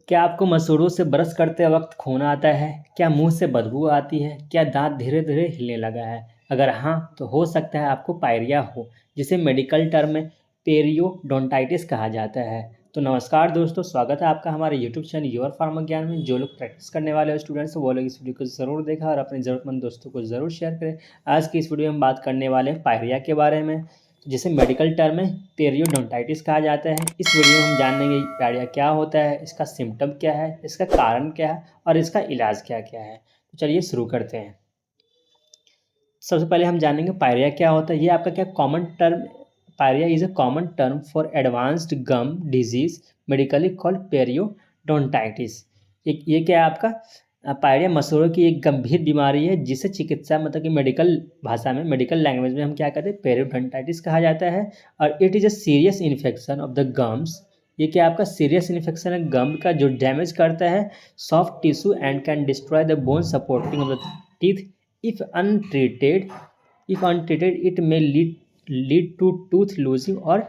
क्या आपको मसूड़ों से ब्रश करते वक्त खून आता है? क्या मुंह से बदबू आती है? क्या दांत धीरे धीरे हिलने लगा है? अगर हाँ, तो हो सकता है आपको पायरिया हो, जिसे मेडिकल टर्म में पेरियोडोंटाइटिस कहा जाता है। तो नमस्कार दोस्तों, स्वागत है आपका हमारे यूट्यूब चैनल योर फार्मा ज्ञान में। जो लोग प्रैक्टिस करने वाले स्टूडेंट्स वो लोग इस वीडियो को ज़रूर देखा और अपने ज़रूरतमंद दोस्तों को ज़रूर शेयर करें। आज की इस वीडियो में बात करने वाले हैं पायरिया के बारे में, जिसे मेडिकल टर्म में पेरियोडोंटाइटिस कहा जाता है। इस वीडियो में हम जानेंगे पायरिया क्या होता है, इसका सिम्टम क्या है, इसका कारण क्या है और इसका इलाज क्या क्या है। तो चलिए शुरू करते हैं। सबसे पहले हम जानेंगे पायरिया क्या होता है। ये आपका क्या common term, pyorrhoea is a common term for advanced gum disease medically called periodontitis. ये क्या है आपका पायरिया मसूड़ों की एक गंभीर बीमारी है, जिसे चिकित्सा मतलब कि मेडिकल भाषा में, मेडिकल लैंग्वेज में हम क्या कहते हैं, पेरियोडोंटाइटिस कहा जाता है। और it is a serious infection of the gums. ये क्या आपका सीरियस इन्फेक्शन है गम का, जो डैमेज करता है soft tissue and can destroy the bone supporting of the teeth. if untreated if untreated it may lead to tooth losing और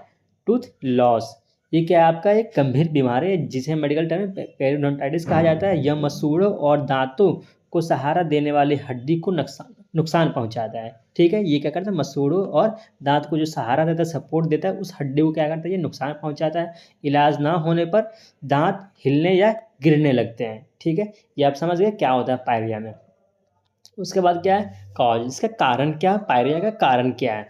tooth loss। ये क्या आपका एक गंभीर बीमारी है, जिसे मेडिकल टर्म में पेरियोडोंटाइटिस कहा जाता है। यह मसूड़ों और दांतों को सहारा देने वाली हड्डी को नुकसान पहुंचाता है। ठीक है, ये क्या करता है, मसूड़ों और दांत को जो सहारा देता है, सपोर्ट देता है, उस हड्डी को क्या करता है, ये नुकसान पहुंचाता है। इलाज ना होने पर दांत हिलने या गिरने लगते हैं। ठीक है, ये आप समझ गए क्या होता है पायरिया में। उसके बाद क्या है कॉज, इसका कारण क्या है, पायरिया का कारण क्या है।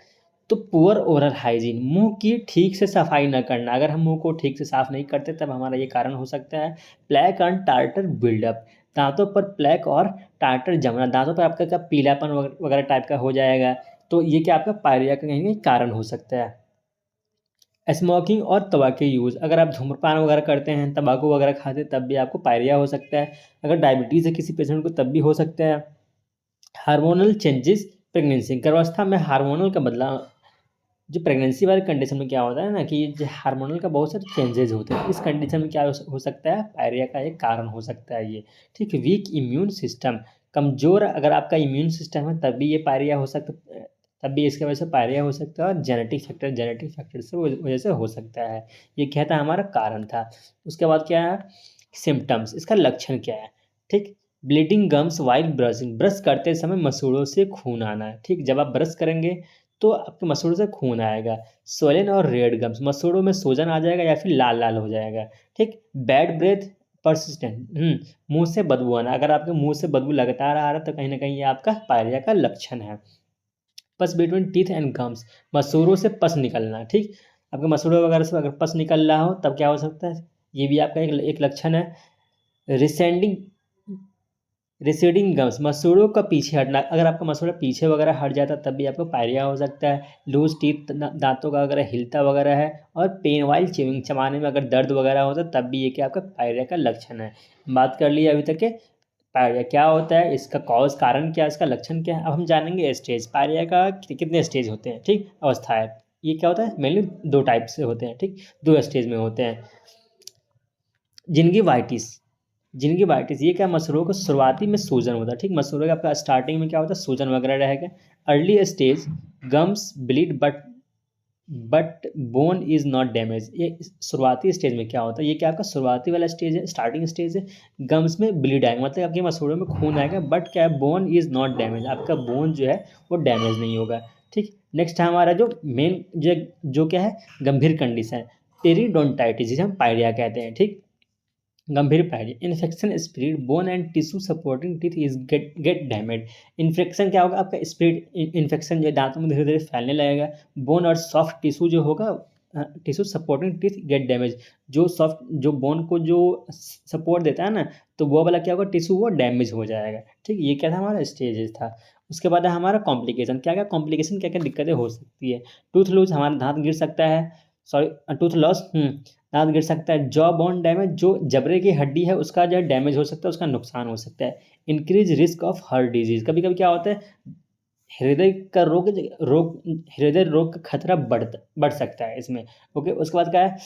तो पुअर ओरल हाइजीन, मुंह की ठीक से सफाई न करना। अगर हम मुंह को ठीक से साफ नहीं करते तब हमारा ये कारण हो सकता है। प्लैक एंड टार्टर बिल्डअप, दांतों पर प्लैक और टार्टर जमना, दांतों पर आपका क्या पीलापन वगैरह टाइप का हो जाएगा। तो ये क्या आपका पायरिया का कहीं कारण हो सकता है। स्मोकिंग और तंबाकू यूज़, अगर आप धूम्रपान वगैरह करते हैं, तंबाकू वगैरह खाते हैं, तब भी आपको पायरिया हो सकता है। अगर डायबिटीज़ है किसी पेशेंट को तब भी हो सकता है। हार्मोनल चेंजेस प्रेगनेंसी, गर्भावस्था में हार्मोनल का बदलाव। जो प्रेगनेंसी वाले कंडीशन में क्या होता है ना, कि जो हार्मोनल का बहुत सारे चेंजेस होते हैं, इस कंडीशन में क्या हो सकता है, पायरिया का एक कारण हो सकता है ये। ठीक है, वीक इम्यून सिस्टम, कमज़ोर अगर आपका इम्यून सिस्टम है तब भी ये पायरिया हो सकता है, तब भी इसकी वजह से पायरिया हो सकता है। और जेनेटिक फैक्टर से वजह से हो सकता है। ये क्या था, हमारा कारण था। उसके बाद क्या है सिम्टम्स, इसका लक्षण क्या है। ठीक, bleeding gums while brushing, brush करते समय मसूड़ों से खून आना है। ठीक, जब आप ब्रश करेंगे तो आपके मसूड़ों से खून आएगा। सोलन और रेड गम्स, मसूड़ों में सूजन आ जाएगा या फिर लाल लाल हो जाएगा। ठीक, बैड ब्रेथ परसिस्टेंट, मुंह से बदबू आना, अगर आपके मुंह से बदबू लगातार आ रहा है तो कहीं ना कहीं ये आपका पायरिया का लक्षण है। पस बिटवीन टीथ एंड गम्स, मसूड़ों से पस निकलना। ठीक, आपके मसूड़ों वगैरह से अगर पस निकल रहा हो तब क्या हो सकता है, ये भी आपका एक लक्षण है। रिसेंडिंग रिसीडिंग गम्स, मसूड़ों का पीछे हटना, अगर आपका मसूड़ा पीछे वगैरह हट जाता है तब भी आपको पायरिया हो सकता है। लूज टीथ, दांतों का अगर हिलता वगैरह है, और पेन वाइल च्यूइंग, चबाने में अगर दर्द वगैरह होता है तब भी ये क्या आपका पायरिया का लक्षण है। बात कर लिए अभी तक के पायरिया क्या होता है, इसका कॉज कारण क्या है, इसका लक्षण क्या है। अब हम जानेंगे स्टेज, पायरिया का कितने स्टेज होते हैं। ठीक, अवस्था है, ये क्या होता है, मेनली दो टाइप से होते हैं। ठीक, दो स्टेज में होते हैं। जिंगिवाइटिस, जिंगिवाइटिस ये क्या, मसूड़ों को शुरुआती में सूजन होता है। ठीक, मसूड़ों का आपका स्टार्टिंग में क्या होता है, सूजन वगैरह रहेगा। Early stage gums bleed but bone is not damage, ये शुरुआती स्टेज में क्या होता है, ये क्या आपका शुरुआती वाला स्टेज है, स्टार्टिंग स्टेज है। गम्स में ब्लीड आएगा, मतलब आपके मसूड़ों में खून आएगा, बट क्या है, बोन इज नॉट डैमेज, आपका बोन जो है वो डैमेज नहीं होगा। ठीक, नेक्स्ट है हमारा जो मेन जो क्या है गंभीर कंडीशन, पेरिडोंटाइटिस, जिसे हम पायरिया कहते हैं। ठीक, गंभीर pyorrhoea, infection spread bone and tissue supporting teeth is get damage. Infection क्या होगा, आपका स्प्रेड इन्फेक्शन जो है दांतों में धीरे धीरे फैलने लगेगा। बोन और सॉफ्ट टिश्यू जो होगा, tissue supporting teeth gate damage, जो सॉफ्ट, जो बोन को जो सपोर्ट देता है ना, तो वो वाला क्या होगा, टिश्यू वो डैमेज हो जाएगा। ठीक, ये क्या था, हमारा स्टेजेस था। उसके बाद है हमारा कॉम्प्लिकेशन, क्या क्या कॉम्प्लिकेशन, क्या क्या दिक्कतें हो सकती है। टूथ लूज, हमारा दांत गिर सकता है, सॉरी टूथ लॉस, दांत गिर सकता है। जॉ बोन डैमेज, जो जबड़े की हड्डी है उसका जो है डैमेज हो सकता है, उसका नुकसान हो सकता है। Increase risk of heart disease, कभी कभी क्या होता है, हृदय का हृदय रोग का खतरा बढ़ सकता है इसमें। ओके, उसके बाद क्या है,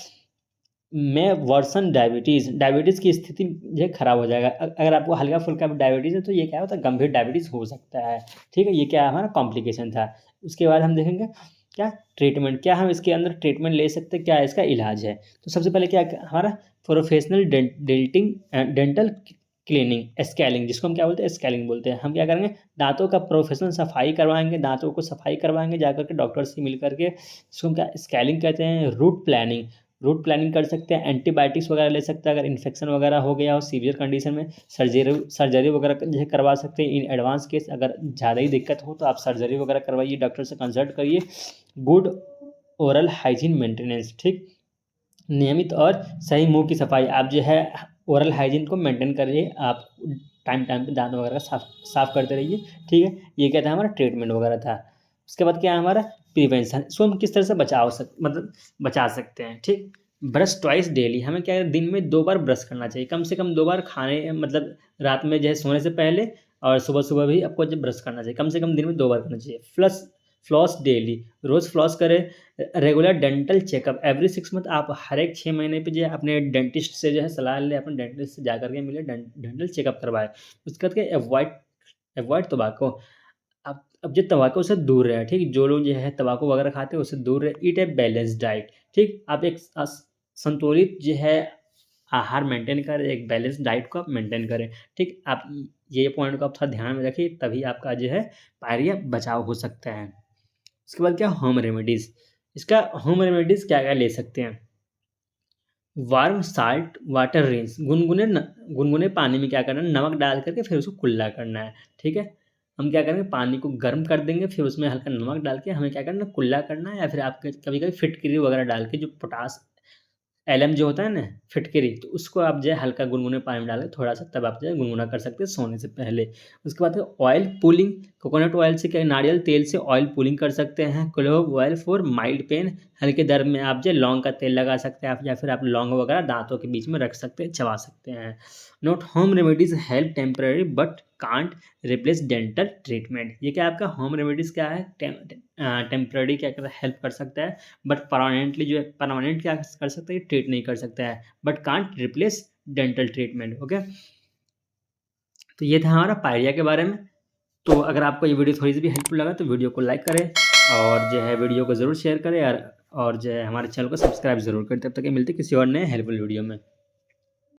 में वर्सन डायबिटीज़ की स्थिति जो है खराब हो जाएगा। अगर आपको हल्का फुल्का डायबिटीज़ है तो ये क्या होता है, गंभीर डायबिटीज़ हो सकता है। ठीक है, ये क्या है, हमारा कॉम्प्लिकेशन था। उसके बाद हम देखेंगे क्या ट्रीटमेंट, क्या हम इसके अंदर ट्रीटमेंट ले सकते हैं, क्या इसका इलाज है। तो सबसे पहले क्या हमारा प्रोफेशनल डेंटल क्लीनिंग स्कैलिंग, जिसको हम क्या बोलते हैं, स्कैलिंग बोलते हैं। हम क्या करेंगे, दांतों का प्रोफेशनल सफाई करवाएंगे, दांतों को सफाई करवाएंगे जा करके डॉक्टर से मिल करके, जिसको हम क्या स्कैलिंग कहते हैं। रूट प्लानिंग कर सकते हैं, एंटीबायोटिक्स वगैरह ले सकते हैं अगर इन्फेक्शन वगैरह हो गया हो सीवियर कंडीशन में। सर्जरी वगैरह जो करवा सकते हैं इन एडवांस केस। अगर ज़्यादा ही दिक्कत हो तो आप सर्जरी वगैरह करवाइए, डॉक्टर से कंसल्ट करिए। गुड ओरल हाइजीन मेंटेनेंस, ठीक, नियमित और सही मुंह की सफाई। आप जो है ओरल हाइजीन को मेंटेन करिए, आप टाइम टाइम पे दांत वगैरह का साफ करते रहिए, ठीक है। ये क्या था, हमारा ट्रीटमेंट वगैरह था। उसके बाद क्या है हमारा प्रिवेंशन, इसको हम किस तरह से मतलब बचा सकते हैं, ठीक। ब्रश ट्वाइस डेली, हमें क्या है दिन में 2 बार ब्रश करना चाहिए, कम से कम 2 बार, खाने मतलब रात में जो है सोने से पहले, और सुबह सुबह भी आपको जब ब्रश करना चाहिए, कम से कम दिन में 2 बार करना चाहिए। फ्लॉस डेली, रोज़ फ्लॉस करें। Regular dental checkup every 6 month, आप हर एक 6 महीने पे जो है अपने डेंटिस्ट से जो है सलाह लें, अपने डेंटिस्ट से जा करके मिले, डेंटल चेकअप करवाएं। उसके बाद क्या, अवॉइड तम्बाकू, आप अब जो तम्बाकू से दूर रहे, ठीक। जो लोग जो है तम्बाकू वगैरह खाते हैं उससे दूर रहे। ईट ए बैलेंस डाइट, ठीक। आप एक संतुलित जो है आहार मेंटेन करें, एक बैलेंस डाइट को आप मेंटेन करें, ठीक। आप ये पॉइंट को आप थोड़ा ध्यान में रखिए, तभी आपका जो है पायरिया बचाव हो सकता है। उसके बाद क्या, होम रेमेडीज़। इसका होम रेमेडीज़ क्या क्या ले सकते हैं। वार्म साल्ट वाटर रिंस, गुनगुने पानी में क्या करना है, नमक डाल करके फिर उसको कुल्ला करना है, ठीक है। हम क्या करेंगे, पानी को गर्म कर देंगे, फिर उसमें हल्का नमक डाल के हमें क्या करना है, कुल्ला करना है। या फिर आप कभी कभी फिटकरी वगैरह डाल के, जो पोटास एलएम जो होता है ना, फिटकरी, तो उसको आप जो है हल्का गुनगुने पानी में डाल के थोड़ा सा, तब आप जो है गुनगुना कर सकते हैं सोने से पहले। उसके बाद ऑयल पुलिंग, कोकोनट ऑयल से क्या, नारियल तेल से ऑयल पुलिंग कर सकते हैं। Clove oil for mild pain, हल्के दर्द में आप जो लौंग का तेल लगा सकते हैं आप, या फिर आप लौंग वगैरह दांतों के बीच में रख सकते हैं, चबा सकते हैं। Note, home remedies help temporary but can't replace dental treatment. ये क्या आपका होम रेमेडीज क्या है, टेम्पररी क्या कर हेल्प कर सकता है, बट परमानेंटली जो है, परमानेंट क्या कर सकता है, ट्रीट नहीं कर सकता है, but can't replace dental treatment, okay. तो ये था हमारा पायरिया के बारे में। तो अगर आपको ये वीडियो थोड़ी सी भी हेल्पफुल लगा तो वीडियो को लाइक करें, और जो है वीडियो को ज़रूर शेयर करें यार, और जो है हमारे चैनल को सब्सक्राइब ज़रूर करें। तब तक मिलते किसी और नए हेल्पफुल वीडियो में।